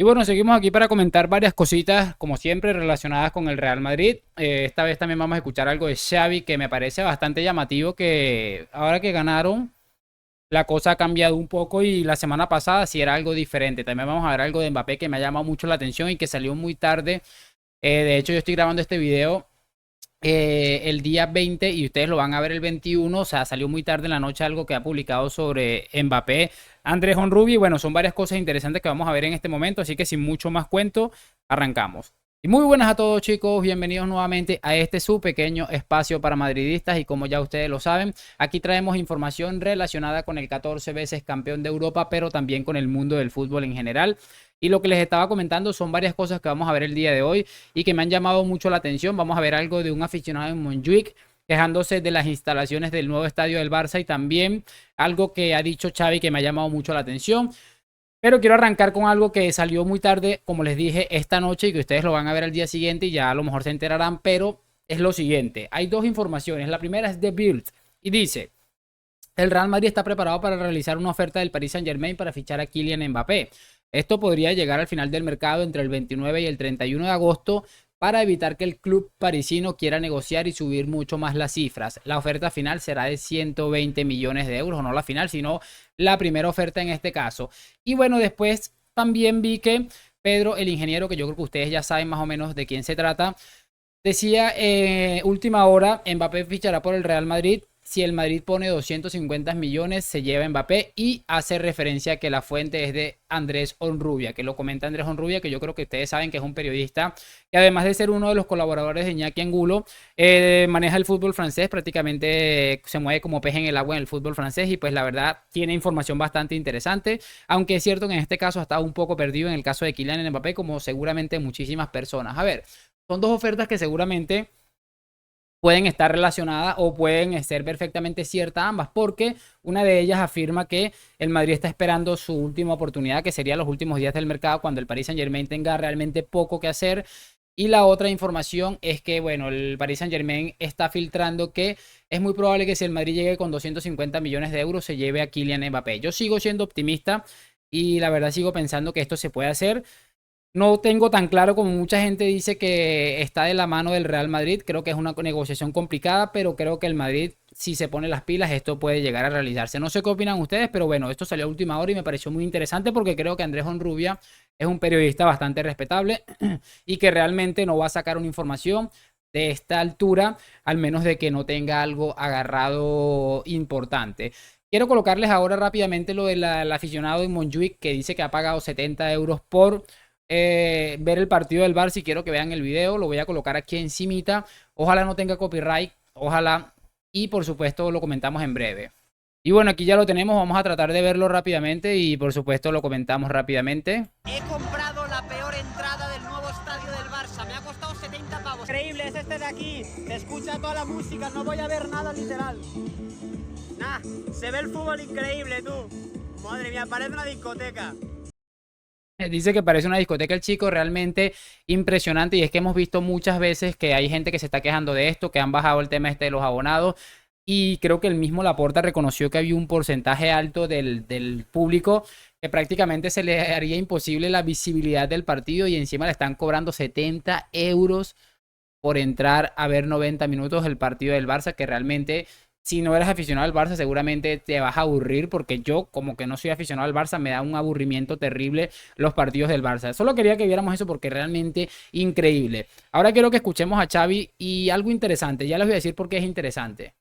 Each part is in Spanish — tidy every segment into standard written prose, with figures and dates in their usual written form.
Y bueno, seguimos aquí para comentar varias cositas, como siempre, relacionadas con el Real Madrid. Esta vez también vamos a escuchar algo de Xavi que me parece bastante llamativo, que ahora que ganaron, la cosa ha cambiado un poco y la semana pasada sí era algo diferente. También vamos a ver algo de Mbappé que me ha llamado mucho la atención y que salió muy tarde. De hecho, yo estoy grabando este video el día 20 y ustedes lo van a ver el 21, o sea, salió muy tarde en la noche algo que ha publicado sobre Mbappé, Andrés Onrubi. Bueno, son varias cosas interesantes que vamos a ver en este momento, así que sin mucho más cuento, arrancamos. Y muy buenas a todos, chicos, bienvenidos nuevamente a este su pequeño espacio para madridistas, y como ya ustedes lo saben, aquí traemos información relacionada con el 14 veces campeón de Europa, pero también con el mundo del fútbol en general. Y lo que les estaba comentando son varias cosas que vamos a ver el día de hoy y que me han llamado mucho la atención. Vamos a ver algo de un aficionado en Montjuic quejándose de las instalaciones del nuevo estadio del Barça, y también algo que ha dicho Xavi que me ha llamado mucho la atención. Pero quiero arrancar con algo que salió muy tarde, como les dije, esta noche, y que ustedes lo van a ver al día siguiente y ya a lo mejor se enterarán, pero es lo siguiente. Hay dos informaciones. La primera es de Bild y dice: el Real Madrid está preparado para realizar una oferta del Paris Saint-Germain para fichar a Kylian Mbappé. Esto podría llegar al final del mercado entre el 29 y el 31 de agosto para evitar que el club parisino quiera negociar y subir mucho más las cifras. La oferta final será de 120 millones de euros, no la final, sino la primera oferta en este caso. Y bueno, después también vi que Pedro, el ingeniero, que yo creo que ustedes ya saben más o menos de quién se trata, decía última hora, Mbappé fichará por el Real Madrid. Si el Madrid pone 250 millones, se lleva Mbappé, y hace referencia a que la fuente es de Andrés Onrubia, que lo comenta Andrés Onrubia, que yo creo que ustedes saben que es un periodista que, además de ser uno de los colaboradores de Iñaki Angulo, maneja el fútbol francés, prácticamente se mueve como pez en el agua en el fútbol francés, y pues la verdad tiene información bastante interesante, aunque es cierto que en este caso ha estado un poco perdido en el caso de Kylian Mbappé, como seguramente muchísimas personas. A ver, son dos ofertas que seguramente pueden estar relacionadas o pueden ser perfectamente ciertas ambas, porque una de ellas afirma que el Madrid está esperando su última oportunidad, que sería los últimos días del mercado, cuando el Paris Saint-Germain tenga realmente poco que hacer. Y la otra información es que, bueno, el Paris Saint-Germain está filtrando que es muy probable que, si el Madrid llegue con 250 millones de euros, se lleve a Kylian Mbappé. Yo sigo siendo optimista y la verdad sigo pensando que esto se puede hacer. No tengo tan claro como mucha gente dice que está de la mano del Real Madrid. Creo que es una negociación complicada, pero creo que el Madrid, si se pone las pilas, esto puede llegar a realizarse. No sé qué opinan ustedes, pero bueno, esto salió a última hora y me pareció muy interesante, porque creo que Andrés Onrubia es un periodista bastante respetable y que realmente no va a sacar una información de esta altura, al menos de que no tenga algo agarrado importante. Quiero colocarles ahora rápidamente lo del aficionado de Montjuic, que dice que ha pagado 70 euros por ver el partido del Barça, y quiero que vean el video. Lo voy a colocar aquí encimita. Ojalá no tenga copyright, ojalá, y por supuesto lo comentamos en breve. Y bueno, aquí ya lo tenemos, vamos a tratar de verlo rápidamente y por supuesto lo comentamos rápidamente. He comprado la peor entrada del nuevo estadio del Barça, me ha costado 70 pavos. Increíble, es este de aquí, se escucha toda la música, no voy a ver nada literal. Nah, se ve el fútbol increíble, tú. Madre mía, parece una discoteca. Dice que parece una discoteca el chico, realmente impresionante. Y es que hemos visto muchas veces que hay gente que se está quejando de esto, que han bajado el tema este de los abonados. Y creo que el mismo Laporta reconoció que había un porcentaje alto del público que prácticamente se le haría imposible la visibilidad del partido, y encima le están cobrando 70 euros por entrar a ver 90 minutos del partido del Barça, que realmente, si no eres aficionado al Barça, seguramente te vas a aburrir, porque yo, como que no soy aficionado al Barça, me da un aburrimiento terrible los partidos del Barça. Solo quería que viéramos eso porque realmente increíble. Ahora quiero que escuchemos a Xavi y algo interesante. Ya les voy a decir por qué es interesante.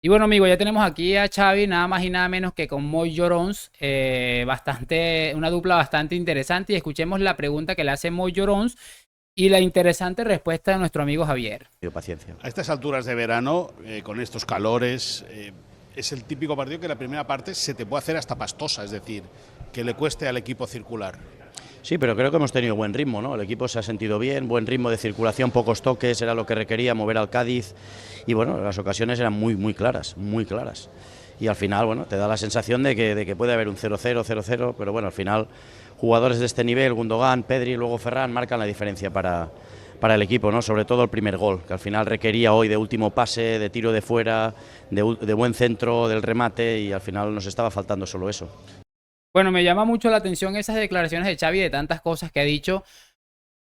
Y bueno, amigos, ya tenemos aquí a Xavi, nada más y nada menos que con Moy Llorons, una dupla bastante interesante, y escuchemos la pregunta que le hace Moy Llorons y la interesante respuesta de nuestro amigo Javier. Paciencia. A estas alturas de verano, con estos calores, es el típico partido que la primera parte se te puede hacer hasta pastosa, es decir, que le cueste al equipo circular. Sí, pero creo que hemos tenido buen ritmo, ¿no? El equipo se ha sentido bien, buen ritmo de circulación, pocos toques, era lo que requería mover al Cádiz, y bueno, las ocasiones eran muy claras, muy claras. Y al final, bueno, te da la sensación de que puede haber un 0-0, 0-0, pero bueno, al final jugadores de este nivel, Gundogan, Pedri, luego Ferran, marcan la diferencia para el equipo, ¿no? Sobre todo el primer gol, que al final requería hoy de último pase, de tiro de fuera, de buen centro, del remate, y al final nos estaba faltando solo eso. Bueno, me llama mucho la atención esas declaraciones de Xavi de tantas cosas que ha dicho,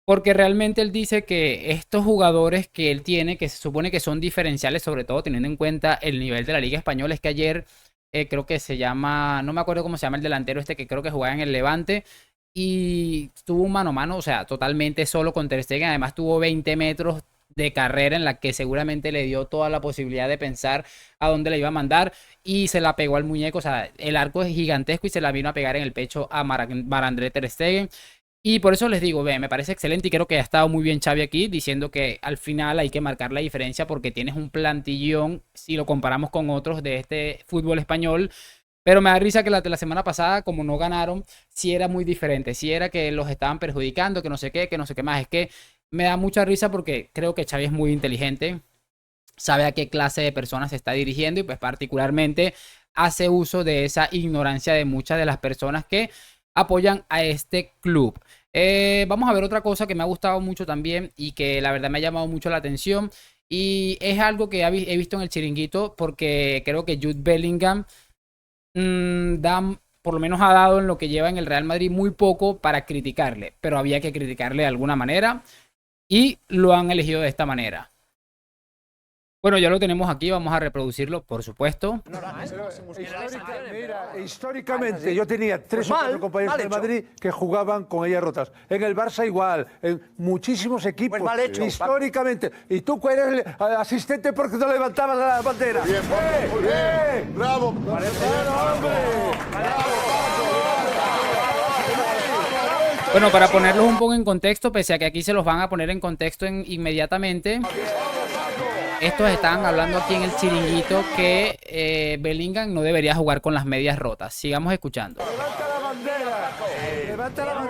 porque realmente él dice que estos jugadores que él tiene, que se supone que son diferenciales, sobre todo teniendo en cuenta el nivel de la Liga Española, es que ayer creo que se llama, no me acuerdo cómo se llama el delantero este que creo que jugaba en el Levante y tuvo un mano a mano, o sea, totalmente solo con Ter Stegen, además tuvo 20 metros de carrera en la que seguramente le dio toda la posibilidad de pensar a dónde le iba a mandar y se la pegó al muñeco, o sea, el arco es gigantesco y se la vino a pegar en el pecho a Marc-André Ter Stegen. Y por eso les digo, ve, me parece excelente y creo que ha estado muy bien Xavi aquí diciendo que al final hay que marcar la diferencia porque tienes un plantillón si lo comparamos con otros de este fútbol español. Pero me da risa que la de la semana pasada, como no ganaron, sí era muy diferente. Sí era que los estaban perjudicando, que no sé qué más. Es que me da mucha risa porque creo que Xavi es muy inteligente, sabe a qué clase de personas se está dirigiendo y pues particularmente hace uso de esa ignorancia de muchas de las personas que apoyan a este club. Vamos a ver otra cosa que me ha gustado mucho también y que la verdad me ha llamado mucho la atención y es algo que he visto en el chiringuito porque creo que Jude Bellingham por lo menos ha dado en lo que lleva en el Real Madrid muy poco para criticarle, pero había que criticarle de alguna manera y lo han elegido de esta manera. Bueno, ya lo tenemos aquí, vamos a reproducirlo, por supuesto. Mira, históricamente yo tenía 3 o 4 compañeros de Madrid que jugaban con ellas rotas. En el Barça igual, en muchísimos equipos. Pues mal hecho. Históricamente. Y tú eres el asistente porque no levantabas la bandera. Bien, muy bien. Bravo. Bueno, hombre. Bueno, para ponerlos un poco en contexto, pese a que aquí se los van a poner en contexto inmediatamente. Estos estaban hablando aquí en el chiringuito que Bellingham no debería jugar con las medias rotas. Sigamos escuchando. Levanta la bandera. Levanta la bandera.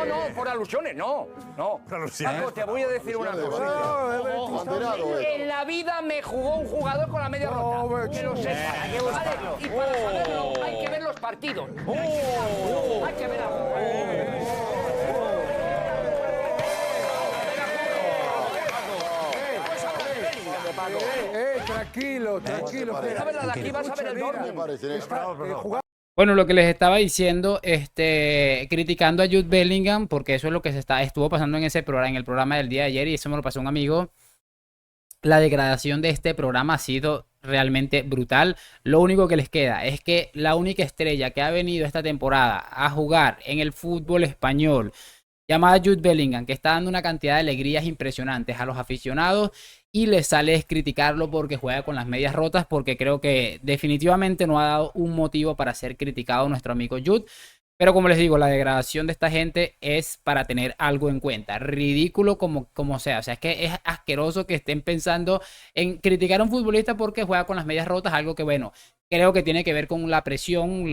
No, por alusiones, no. Paco, te voy a decir una cosa. En la vida me jugó un jugador con la media rota. Que lo sepa. Vale, y para saberlo hay que ver los partidos. Hay que ver Tranquilo. ¿Sabes la de aquí? Vas a ver el Dortmund. Bueno, lo que les estaba diciendo, criticando a Jude Bellingham, porque eso es lo que estuvo pasando en el programa del día de ayer y eso me lo pasó un amigo. La degradación de este programa ha sido realmente brutal. Lo único que les queda es que la única estrella que ha venido esta temporada a jugar en el fútbol español, llamada Jude Bellingham, que está dando una cantidad de alegrías impresionantes a los aficionados y les sale es criticarlo porque juega con las medias rotas, porque creo que definitivamente no ha dado un motivo para ser criticado nuestro amigo Jude. Pero como les digo, la degradación de esta gente es para tener algo en cuenta. Ridículo como sea. O sea, es que es asqueroso que estén pensando en criticar a un futbolista porque juega con las medias rotas. Algo que, bueno, creo que tiene que ver con la presión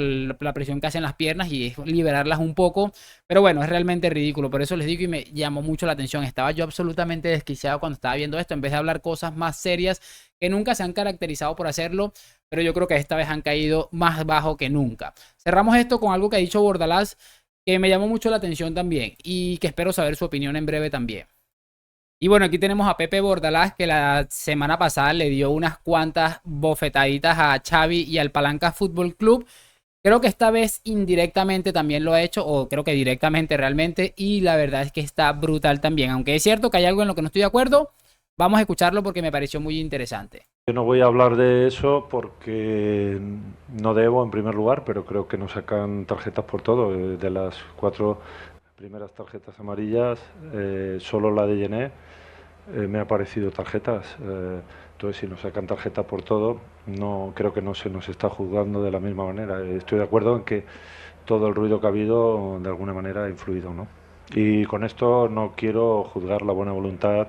que hacen las piernas y es liberarlas un poco. Pero bueno, es realmente ridículo. Por eso les digo y me llamó mucho la atención. Estaba yo absolutamente desquiciado cuando estaba viendo esto. En vez de hablar cosas más serias que nunca se han caracterizado por hacerlo, pero yo creo que esta vez han caído más bajo que nunca. Cerramos esto con algo que ha dicho Bordalás, que me llamó mucho la atención también y que espero saber su opinión en breve también. Y bueno, aquí tenemos a Pepe Bordalás, que la semana pasada le dio unas cuantas bofetaditas a Xavi y al Palanca Fútbol Club. Creo que esta vez indirectamente también lo ha hecho, o creo que directamente realmente, y la verdad es que está brutal también. Aunque es cierto que hay algo en lo que no estoy de acuerdo, vamos a escucharlo porque me pareció muy interesante. Yo no voy a hablar de eso porque no debo en primer lugar, pero creo que nos sacan tarjetas por todo. De las 4 primeras tarjetas amarillas, solo la de Yené me ha parecido tarjetas. Entonces, si nos sacan tarjeta por todo, no creo que no se nos está juzgando de la misma manera. Estoy de acuerdo en que todo el ruido que ha habido de alguna manera ha influido, ¿no? Y con esto no quiero juzgar la buena voluntad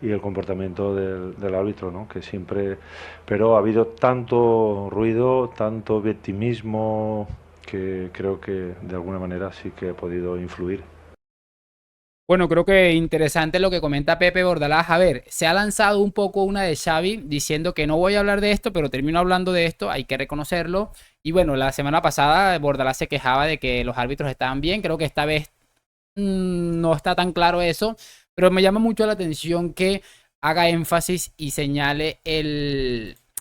y el comportamiento del árbitro, ¿no? Que siempre, pero ha habido tanto ruido, tanto victimismo, que creo que de alguna manera sí que ha podido influir. Bueno, creo que interesante lo que comenta Pepe Bordalás. A ver, se ha lanzado un poco una de Xavi diciendo que no voy a hablar de esto, pero termino hablando de esto, hay que reconocerlo. Y bueno, la semana pasada Bordalás se quejaba de que los árbitros estaban bien, creo que esta vez no está tan claro eso. Pero me llama mucho la atención que haga énfasis y señale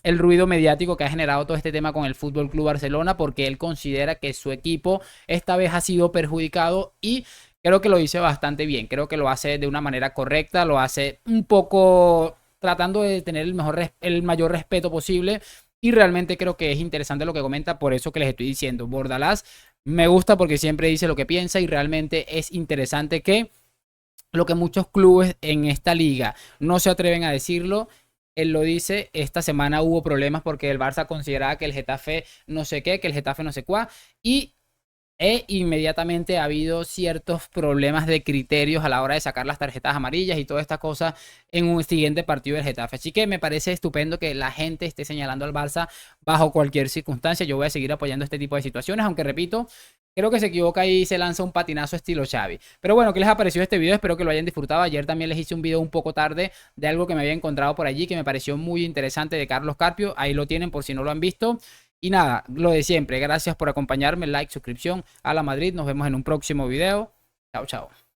el ruido mediático que ha generado todo este tema con el Fútbol Club Barcelona, porque él considera que su equipo esta vez ha sido perjudicado y creo que lo dice bastante bien. Creo que lo hace de una manera correcta, lo hace un poco tratando de tener el mayor respeto posible. Y realmente creo que es interesante lo que comenta, por eso que les estoy diciendo. Bordalás me gusta porque siempre dice lo que piensa y realmente es interesante que lo que muchos clubes en esta liga no se atreven a decirlo. Él lo dice, esta semana hubo problemas porque el Barça consideraba que el Getafe no sé qué, que el Getafe no sé cuá, y inmediatamente ha habido ciertos problemas de criterios a la hora de sacar las tarjetas amarillas y toda esta cosa en un siguiente partido del Getafe. Así que me parece estupendo que la gente esté señalando al Barça bajo cualquier circunstancia. Yo voy a seguir apoyando este tipo de situaciones, aunque repito, creo que se equivoca y se lanza un patinazo estilo Xavi. Pero bueno, ¿qué les ha parecido este video? Espero que lo hayan disfrutado. Ayer también les hice un video un poco tarde de algo que me había encontrado por allí que me pareció muy interesante de Carlos Carpio. Ahí lo tienen por si no lo han visto. Y nada, lo de siempre. Gracias por acompañarme. Like, suscripción a la Madrid. Nos vemos en un próximo video. Chao, chao.